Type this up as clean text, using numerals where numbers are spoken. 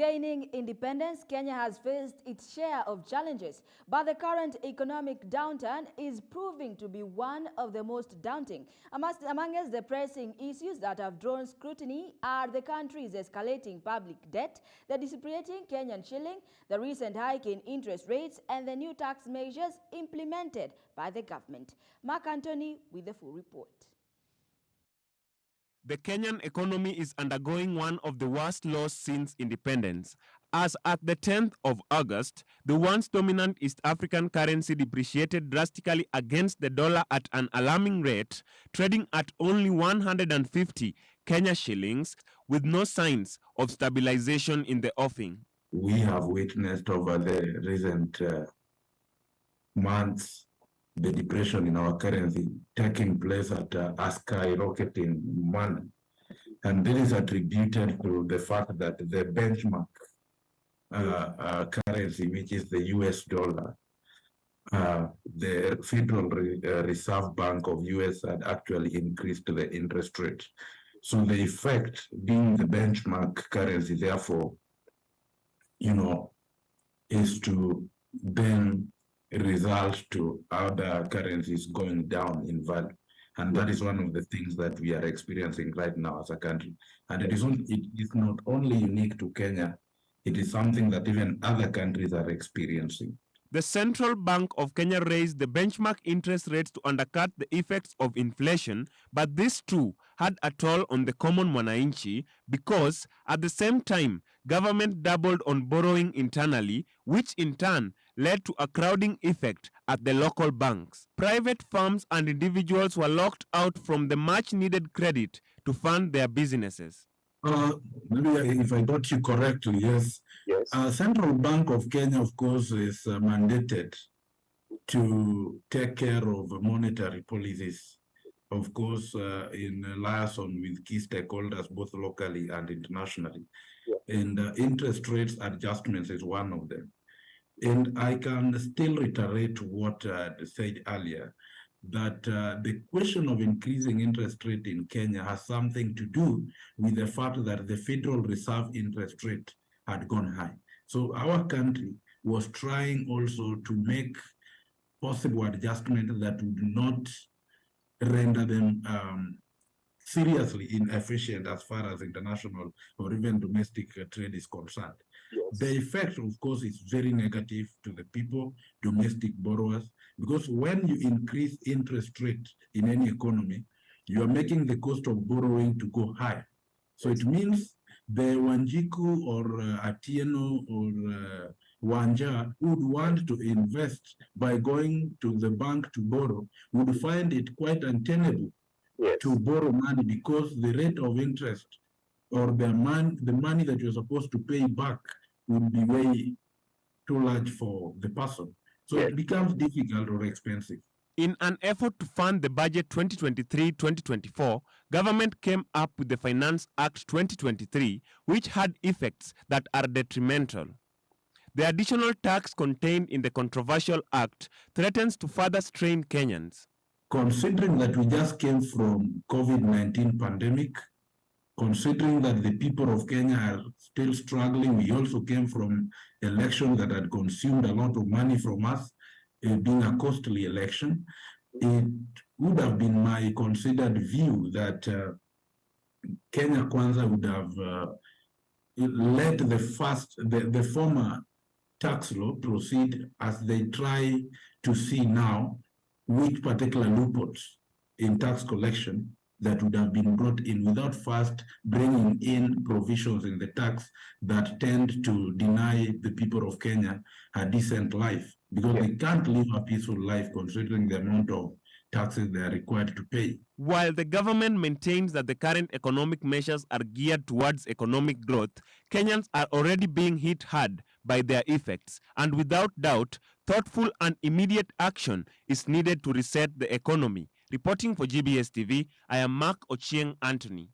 gaining independence, Kenya has faced its share of challenges, but the current economic downturn is proving to be one of the most daunting. Amongst the pressing issues that have drawn scrutiny are the country's escalating public debt, the depreciating Kenyan shilling, the recent hike in interest rates, and the new tax measures implemented by the government. Mark Anthony with the full report. The Kenyan economy is undergoing one of the worst lows since independence, as at the 10th of August, the once dominant East African currency depreciated drastically against the dollar at an alarming rate, trading at only 150 Kenya shillings, with no signs of stabilization in the offing. We have witnessed over the recent months the depression in our currency taking place at a skyrocketing manner. And this is attributed to the fact that the benchmark currency, which is the US dollar, the Federal Reserve Bank of US had actually increased the interest rate. So the effect being the benchmark currency, therefore, is to then result to other currencies going down in value. And that is one of the things that we are experiencing right now as a country. And it is not only unique to Kenya, it is something that even other countries are experiencing. The Central Bank of Kenya raised the benchmark interest rates to undercut the effects of inflation, but this too had a toll on the common mwananchi because at the same time, government doubled on borrowing internally, which in turn led to a crowding effect at the local banks. Private firms and individuals were locked out from the much-needed credit to fund their businesses. Maybe if I got you correctly, yes. Central Bank of Kenya, of course, is mandated to take care of monetary policies, of course, in liaison with key stakeholders, both locally and internationally. And interest rates adjustments is one of them. And I can still reiterate what I said earlier, that the question of increasing interest rate in Kenya has something to do with the fact that the Federal Reserve interest rate had gone high. So our country was trying also to make possible adjustments that would not render them seriously inefficient as far as international or even domestic trade is concerned. The effect, of course, is very negative to the people, domestic borrowers, because when you increase interest rate in any economy, you are making the cost of borrowing to go high. So it means the Wanjiku or Atieno or Wanja would want to invest by going to the bank to borrow, would find it quite untenable to borrow money because the rate of interest or the money that you're supposed to pay back would be way too large for the person. So it becomes difficult or expensive. In an effort to fund the budget 2023-2024, government came up with the Finance Act 2023, which had effects that are detrimental. The additional tax contained in the controversial act threatens to further strain Kenyans. Considering that we just came from COVID-19 pandemic, considering that the people of Kenya are still struggling, we also came from elections that had consumed a lot of money from us, being a costly election. It would have been my considered view that Kenya Kwanza would have let the former tax law proceed as they try to see now which particular loopholes in tax collection that would have been brought in without first bringing in provisions in the tax that tend to deny the people of Kenya a decent life, because they can't live a peaceful life considering the amount of taxes they are required to pay. While the government maintains that the current economic measures are geared towards economic growth, Kenyans are already being hit hard by their effects, and without doubt, thoughtful and immediate action is needed to reset the economy. Reporting for GBS TV, I am Mark Ochieng Anthony.